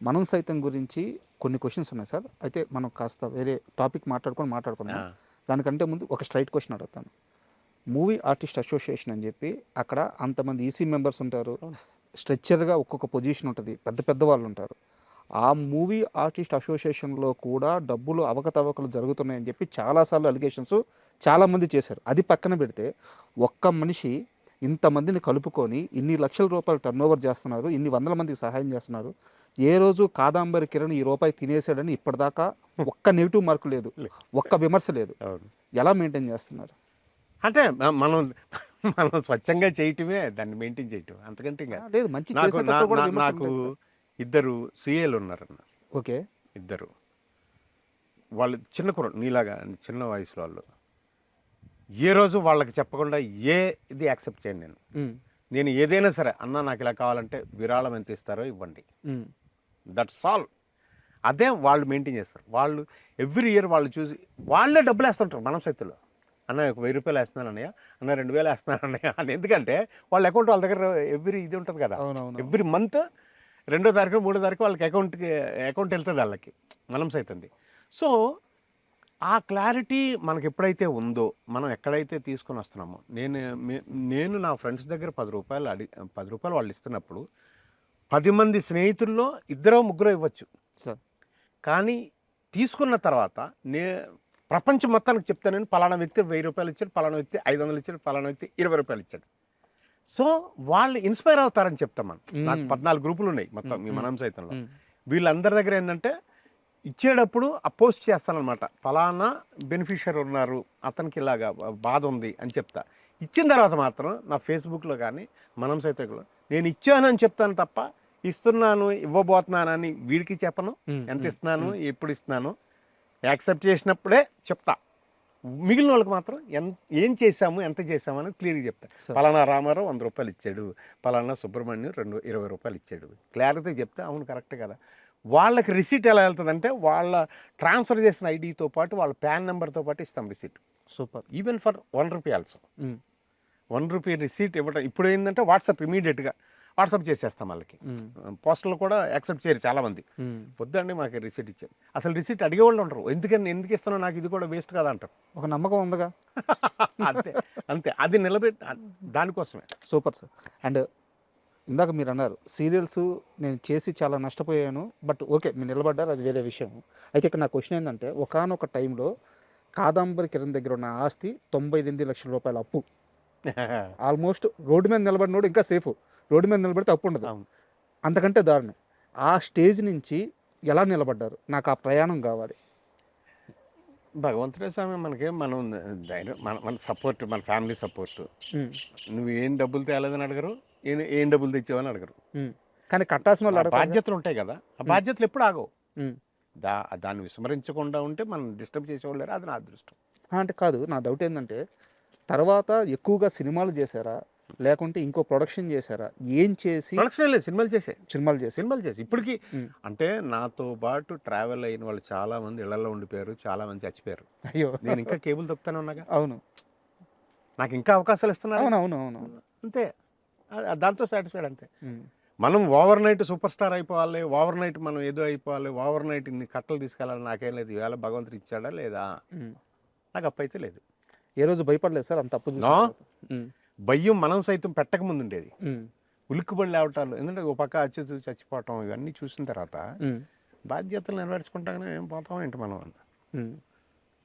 మనం సైతం గురించి కొన్ని క్వశ్చన్స్ ఉన్నాయి సార్. అయితే మనం కాస్త వేరే టాపిక్ మాట్లాడుకుందాం. ఆ! దానికంటే ముందు ఒక స్ట్రైట్ క్వశ్చన్ అడుగుతాను. మూవీ ఆర్టిస్ట్ అసోసియేషన్ అని చెప్పి అక్కడ అంతమంది ఈసీ మెంబర్స్ ఉంటారు. అవును. స్ట్రెచ్చర్గా ఒక్కొక్క పొజిషన్ ఉంటుంది. పెద్ద పెద్ద వాళ్ళు ఉంటారు. ఆ మూవీ ఆర్టిస్ట్ అసోసియేషన్లో కూడా డబ్బులు అవకతవకలు జరుగుతున్నాయని చెప్పి చాలాసార్లు అలిగేషన్స్ చాలామంది చేశారు. అది పక్కన పెడితే ఒక్క మనిషి ఇంతమందిని కలుపుకొని ఇన్ని లక్షల రూపాయలు టర్న్ ఓవర్ చేస్తున్నారు, ఇన్ని వందల మందికి సహాయం చేస్తున్నారు. ఏ రోజు కాదాంబరి కిరణ్ ఈ రూపాయి తినేసాడని ఇప్పటిదాకా ఒక్క నెగిటివ్ మార్కు లేదు, ఒక్క విమర్శ లేదు. అవును. ఎలా మెయింటైన్ చేస్తున్నారు? అంటే మనం మనం స్వచ్ఛంగా చేయటమే దాన్ని మెయింటైన్ చేయటం. అంతకంటే ఇంకా లేదు, మంచి నాకు చేసేటప్పుడు కూడా విమర్శలు నాకు ఉంటాయి కదా. ఇద్దరు సీఏలు ఉన్నారన్న. ఓకే. ఇద్దరు వాళ్ళు చిన్న కుర్ర నీలాగా చిన్న వయసులో వాళ్ళు. ఏ రోజు వాళ్ళకి చెప్పకుండా ఇది యాక్సెప్ట్ చేయను నేను. ఉమ్, నేను ఏదైనా సరే అన్న నాకు ఇలా కావాలంటే విరాళం ఎంత ఇస్తారో ఇవ్వండి, ఉమ్, దట్స్ ఆల్. అదే వాళ్ళు మెయింటైన్ చేస్తారు. వాళ్ళు ఎవ్రీ ఇయర్ వాళ్ళు చూసి వాళ్ళే డబ్బులు వేస్తుంటారు మనం సైతుల్లో. అన్న ఒక 1000 రూపాయలు వేస్తున్నాను అన్నయ్య, అన్న 2000 వేస్తున్నాను అన్నయ్య అని. ఎందుకంటే వాళ్ళ అకౌంట్ వాళ్ళ దగ్గర ఎవ్రీ ఇది ఉంటుంది కదా. అవునవును. ఎవ్రీ మంత్ 2వ తారీఖు 3వ తారీఖు వాళ్ళకి అకౌంట్ వెళ్తుంది వాళ్ళకి, మనం సైతంది. సో ఆ క్లారిటీ మనకి ఎప్పుడైతే ఉందో, మనం ఎక్కడైతే తీసుకొని వస్తున్నామో, నేను నా ఫ్రెండ్స్ దగ్గర 10 రూపాయలు 10 రూపాయలు వాళ్ళు ఇస్తున్నప్పుడు 10 మంది స్నేహితుల్లో 2-3 ఇవ్వచ్చు. సార్. కానీ తీసుకున్న తర్వాత ప్రపంచం మొత్తానికి చెప్తాను, పలానా వ్యక్తి 1000 రూపాయలు ఇచ్చాడు, పలానా వ్యక్తి 500 ఇచ్చాడు, పలానా వ్యక్తి 20 రూపాయలు ఇచ్చాడు. సో వాళ్ళు ఇన్స్పైర్ అవుతారని చెప్తాం మనం. నాకు 14 గ్రూపులు ఉన్నాయి మొత్తం మీ మనం సైతంలో. వీళ్ళందరి దగ్గర ఏంటంటే ఇచ్చేటప్పుడు పోస్ట్ చేస్తానమాట, ఫలానా బెనిఫిషియర్ ఉన్నారు, అతనికి ఇలాగా బాధ ఉంది అని చెప్తా. ఇచ్చిన తర్వాత మాత్రం నా ఫేస్బుక్లో కానీ మనం సైతంలో నేను ఇచ్చానని చెప్తాను తప్ప ఇస్తున్నాను ఇవ్వబోతున్నానని వీడికి చెప్పను. ఎంత ఇస్తున్నాను, ఎప్పుడు ఇస్తున్నాను, యాక్సెప్ట్ చేసినప్పుడే చెప్తా. మిగిలిన వాళ్ళకి మాత్రం ఏం చేశాము, ఎంత చేశాము అని క్లియర్గా చెప్తా. పలానా రామారావు 100 రూపాయలు ఇచ్చాడు, పలానా సుబ్రహ్మణ్యం 20 రూపాయలు ఇచ్చాడు, క్లారిటీ చెప్తే అవును కరెక్ట్ కదా. వాళ్ళకి రిసీట్ ఎలా వెళ్తుందంటే వాళ్ళ ట్రాన్స్ఫర్ చేసిన ఐడితో పాటు వాళ్ళ ప్యాన్ నెంబర్తో పాటు ఇస్తాం receipt. Super. Even for 1 rupee also. 1 rupee receipt ఇవ్వడం ఇప్పుడు ఏంటంటే వాట్సాప్ ఇమీడియట్గా వాట్సాప్ చేసేస్తాం వాళ్ళకి. పోస్టర్లు కూడా యాక్సెప్ట్ చేయరు చాలామంది. వద్దండి మాకు రిసీట్ ఇచ్చారు. అసలు రిసీట్ అడిగేవాళ్ళు ఉంటారు. ఎందుకు ఇస్తానో నాకు ఇది కూడా వేస్ట్ కదా అంటారు. ఒక నమ్మకం ఉందిగా. అంతే అది దానికోసమే. Super sir. అండ్ ఇందాక మీరు అన్నారు సీరియల్స్ నేను చేసి చాలా నష్టపోయాను, బట్ ఓకే మీరు నిలబడ్డారు, అది వేరే విషయం. అయితే ఇక్కడ నా క్వశ్చన్ ఏంటంటే, ఒకానొక టైంలో కాదాంబరి కిరణ్ దగ్గర ఉన్న ఆస్తి 98 లక్షల రూపాయల అప్పు. ఆల్మోస్ట్ రోడ్డు మీద నిలబడినోడు ఇంకా సేఫ్, రోడ్డు మీద నిలబడితే అప్పు ఉండదు, అంతకంటే దారుణం. ఆ స్టేజ్ నుంచి ఎలా నిలబడ్డారు? నాకు ఆ ప్రయాణం కావాలి. భగవంతుడే స్వామి మనకి మనం ధైర్యం, మన సపోర్ట్, మన ఫ్యామిలీ సపోర్ట్. నువ్వు ఏం డబ్బులు తేలేదని అడగరు, ఏం డబ్బులు తెచ్చావని అడగరు. కానీ కట్టాల్సిన వాళ్ళు బాధ్యతలు ఉంటాయి కదా, ఆ బాధ్యతలు ఎప్పుడు ఆగవు. దాన్ని విస్మరించకుండా ఉంటే మనం డిస్టర్బ్ చేసేవాళ్ళు లేరు. అది నా అదృష్టం. అంటే కాదు, నా డౌట్ ఏంటంటే తర్వాత ఎక్కువగా సినిమాలు చేశారా లేకుంటే ఇంకో ప్రొడక్షన్ చేశారా? ఏం చేసి? ప్రొడక్షన్ లేదు, సినిమాలు చేసి ఇప్పటికి. అంటే నాతో పాటు ట్రావెల్ అయిన వాళ్ళు చాలా మంది ఇళ్లలో ఉండిపోయారు, చాలా మంది చచ్చిపోయారు. అయ్యో, నేను ఇంకా కేబుల్ తొక్కుతానే ఉన్నాగా. అవును, నాకు ఇంకా అవకాశాలు ఇస్తున్నారు. అవును. అంతే, దాంతో సాటిస్ఫైడ్. అంతే. మనం ఓవర్ నైట్ సూపర్ స్టార్ అయిపోవాలి, ఓవర్ నైట్ మనం ఏదో అయిపోవాలి, ఓవర్ నైట్ ఇన్ని కట్టలు తీసుకెళ్ళాలి, నాకేం లేదు. ఇవాళ భగవంతుడు ఇచ్చాడా లేదా, నాకు అప్పు అయితే లేదు. ఏ రోజు భయపడలేదు సార్ అంత అప్పు? భయం మనం సైతం పెట్టక ముందు ఉండేది. ఉలిక్కుబడి లేవటాలు, ఎందుకంటే ఒక పక్క చచ్చిపోవటం, ఇవన్నీ చూసిన తర్వాత బాధ్యతలు నెరవేర్చుకుంటాగానే ఏం పోతాం ఏంటి మనం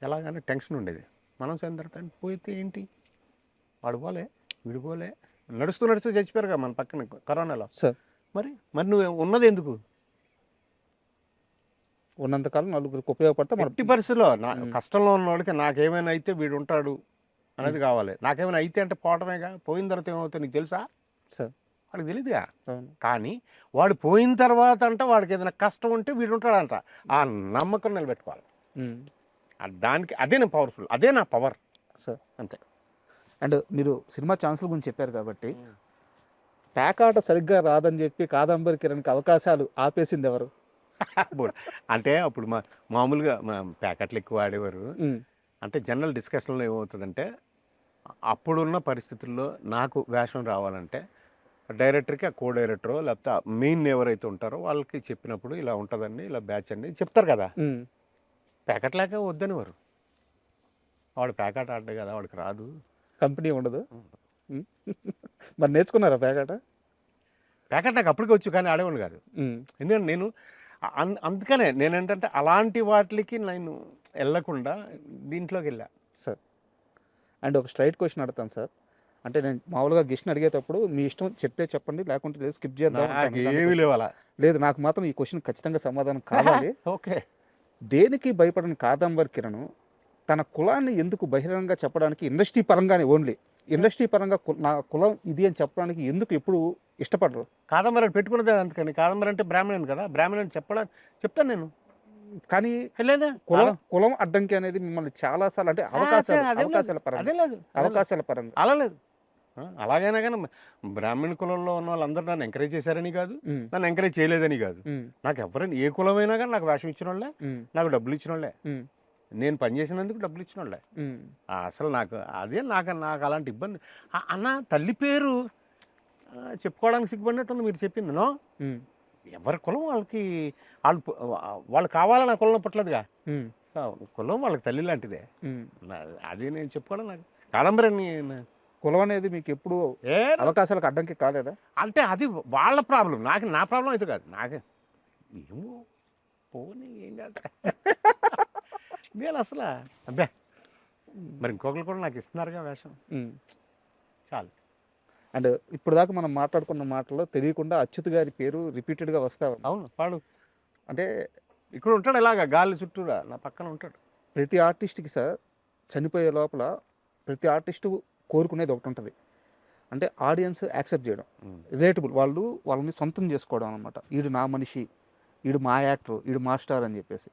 ఎలాగని టెన్షన్ ఉండేది. మనం సైతం తర్వాత పోతే ఏంటి, వాడు పోలే వీడు పోలే, నడుస్తూ చచ్చిపోయారుగా మన పక్కన కరోనాలో. మరి నువ్వు ఉన్నది ఎందుకు? ఉన్నంతకాలం నలుగురికి ఉపయోగపడితే ఎట్టి పరిస్థితుల్లో కష్టంలో ఉన్నవాడికి నాకేమైనా అయితే వీడు ఉంటాడు అనేది కావాలి. నాకేమైనా అయితే అంటే పోవటమేగా. పోయిన తర్వాత ఏమవుతుంది నీకు తెలుసా? వాడికి తెలియదుగా. కానీ వాడు పోయిన తర్వాత అంటే వాడికి ఏదైనా కష్టం ఉంటే వీడు ఉంటాడంట. ఆ నమ్మకం నిలబెట్టుకోవాలి. దానికి అదే నా పవర్ఫుల్, అదే నా పవర్ సార్. అంతే. అండ్ మీరు సినిమా ఛాన్సుల గురించి చెప్పారు కాబట్టి, పేకాట సరిగ్గా రాదని చెప్పి కాదంబరి కిరణ్కి అవకాశాలు ఆపేసింది ఎవరు? అంటే అప్పుడు మామూలుగా ప్యాకెట్లు ఎక్కువ ఆడేవారు. అంటే జనరల్ డిస్కషన్లో ఏమవుతుందంటే, అప్పుడున్న పరిస్థితుల్లో నాకు వేషం రావాలంటే డైరెక్టర్కి ఆ కో డైరెక్టరో లేకపోతే మెయిన్ ఎవరైతే ఉంటారో వాళ్ళకి చెప్పినప్పుడు ఇలా ఉంటుందండి, ఇలా బ్యాచ్ అండి చెప్తారు కదా. ప్యాకెట్ లేక వద్దని వారు, వాడు ప్యాకెట్ ఆడ్డే కదా, వాడికి రాదు. కంపెనీ ఉండదు. మరి నేర్చుకున్నారా ప్యాకెట్? ప్యాకెట్ నాకు అప్పటికి వచ్చు, కానీ ఆడేవాడు కాదు. ఎందుకంటే నేను అందుకనే నేనేంటంటే అలాంటి వాటికి నేను వెళ్ళకుండా దీంట్లోకి వెళ్ళా. సార్ అండ్ ఒక స్ట్రైట్ క్వశ్చన్ అడుగుతాను సార్. అంటే నేను మామూలుగా గెస్ట్ని అడిగేటప్పుడు మీ ఇష్టం చెప్తే చెప్పండి, లేకుంటే లేదు స్కిప్ చేద్దాం నాకు ఏమీ లేవాలా. లేదు, నాకు మాత్రం ఈ క్వశ్చన్ ఖచ్చితంగా సమాధానం కావాలి. ఓకే. దేనికి భయపడని కాదంబరి కిరణ్ తన కులాన్ని ఎందుకు బహిరంగంగా చెప్పడానికి, ఇండస్ట్రీ పరంగానే ఓన్లీ ఇండస్ట్రీ పరంగా నా కులం ఇది అని చెప్పడానికి ఎందుకు ఎప్పుడు ఇష్టపడరు? కాదంబరి పెట్టుకున్నదే అందుకని. కాదంబరి అంటే బ్రాహ్మణుని కదా, బ్రాహ్మణుని చెప్తాను నేను. కానీ లేదా కులం అడ్డంకి అనేది మిమ్మల్ని చాలా సార్లు అంటే అవకాశాల పరంగా అలా లేదు. అలాగైనా కానీ బ్రాహ్మణ కులంలో ఉన్న వాళ్ళందరూ నన్ను ఎంకరేజ్ చేశారని కాదు, నన్ను ఎంకరేజ్ చేయలేదని కాదు. నాకు ఎవరైనా ఏ కులమైనా కానీ నాకు వేషం ఇచ్చిన వాళ్ళే, నాకు డబ్బులు ఇచ్చిన వాళ్ళే, నేను పనిచేసినందుకు డబ్బులు ఇచ్చిన వాళ్ళే. అసలు నాకు అదే నాకు అలాంటి ఇబ్బంది. అన్న తల్లి పేరు చెప్పుకోవడానికి సిగ్గుపడినట్టుంది మీరు చెప్పింది. నో, ఎవరి కులం వాళ్ళకి వాళ్ళు కావాలని ఆ కులం పుట్టలేదుగా. కులం వాళ్ళకి తల్లి లాంటిదే. అది నేను చెప్పుకోవడం నాకు కాదంబరి. కులం అనేది మీకు ఎప్పుడు అవకాశాలకు అడ్డంకి కాలేదా? అంటే అది వాళ్ళ ప్రాబ్లం, నా ప్రాబ్లం అయితే కాదు. నాకే ఏమో పోనీ ఏం కాదు నేను అసలు అబ్బే. మరి ఇంకొకరు కూడా నాకు ఇస్తున్నారుగా వేషం, చాలు. అండ్ ఇప్పుడు దాకా మనం మాట్లాడుకున్న మాటల్లో తెలియకుండా అచ్యుత్ గారి పేరు రిపీటెడ్గా వస్తా. అవును, వాడు అంటే ఇక్కడ ఉంటాడు, ఇలాగా గాలి చుట్టూరా నా పక్కన ఉంటాడు. ప్రతి ఆర్టిస్ట్కి సార్ చనిపోయే లోపల ప్రతి ఆర్టిస్టు కోరుకునేది ఒకటి ఉంటుంది, అంటే ఆడియన్స్ యాక్సెప్ట్ చేయడం, రిలేటబుల్, వాళ్ళని సొంతం చేసుకోవడం అనమాట. వీడు నా మనిషి, వీడు మా యాక్టర్, వీడు మా స్టార్ అని చెప్పేసి.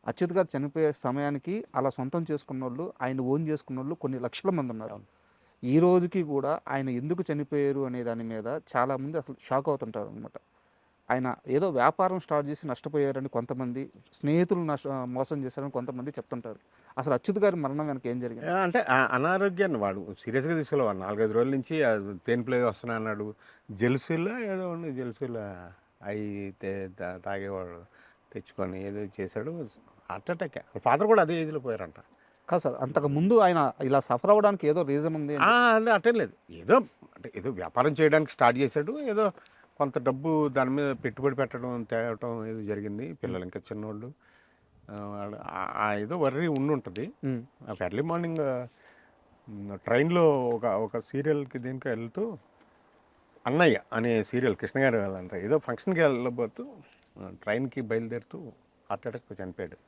అచ్యుత్ గారు చనిపోయే సమయానికి అలా సొంతం చేసుకున్న వాళ్ళు, ఆయన ఓన్ చేసుకున్న వాళ్ళు కొన్ని లక్షల మంది ఉన్నారు. ఈ రోజుకి కూడా ఆయన ఎందుకు చనిపోయారు అనే దాని మీద చాలామంది అసలు షాక్ అవుతుంటారు అనమాట. ఆయన ఏదో వ్యాపారం స్టార్ట్ చేసి నష్టపోయారని కొంతమంది, స్నేహితులు మోసం చేశారని కొంతమంది చెప్తుంటారు. అసలు అచ్యుత్ గారి మరణం వెనక ఏం జరిగింది? అంటే అనారోగ్యాన్ని వాడు సీరియస్గా తీసుకోవాలి. 4-5 రోజుల నుంచి తేన్ ప్లే వస్తున్నా అన్నాడు. జెల్సులో ఏదో ఉండి, జెల్సులో అవి తాగేవాడు తెచ్చుకొని ఏదో చేశాడు. Heart attack. ఫాదర్ కూడా అదే ఏజ్లో పోయారంట. కాదు సార్, అంతకు ముందు ఆయన ఇలా సఫర్ అవ్వడానికి ఏదో రీజన్ ఉంది? అట్టే లేదు, ఏదో వ్యాపారం చేయడానికి స్టార్ట్ చేశాడు. ఏదో కొంత డబ్బు దాని మీద పెట్టుబడి పెట్టడం తేవటం ఏదో జరిగింది. పిల్లలు ఇంకా చిన్నోళ్ళు, ఏదో వర్రీ ఉంటుంది. ఎర్లీ మార్నింగ్ ట్రైన్లో ఒక సీరియల్కి దీనికి వెళ్తూ, అన్నయ్య అనే సీరియల్ కృష్ణ గారు వాళ్ళంతా ఏదో ఫంక్షన్కి వెళ్ళబోతూ ట్రైన్కి బయలుదేరుతూ హార్ట్ అటాక్ చనిపోయాడు.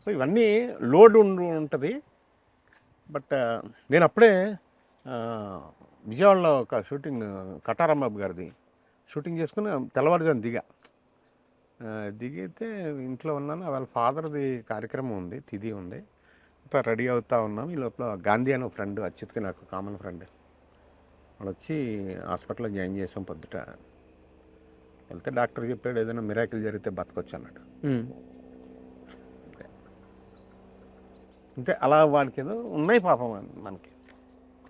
సో ఇవన్నీ లోడ్ ఉంటుంది. బట్ నేను అప్పుడే విజయవాడలో ఒక షూటింగ్, కటారమ్మ గారిది షూటింగ్ చేసుకుని తెల్లవారుజాము దిగితే ఇంట్లో ఉన్నాను. వాళ్ళ ఫాదర్ది కార్యక్రమం ఉంది, తిథి ఉంది, అంతా రెడీ అవుతూ ఉన్నాం. ఈ లోపల గాంధీ అనే ఫ్రెండ్, అచ్యుత్కి నాకు కామన్ ఫ్రెండ్, వాడు వచ్చి హాస్పిటల్లో జాయిన్ చేసాం. పొద్దుట వెళ్తే డాక్టర్ చెప్పాడు ఏదైనా మిరాకిల్ జరిగితే బతకొచ్చు అన్నాడు. అంతే, అలా వాడికి ఏదో ఉన్నాయి పాపం మనకి.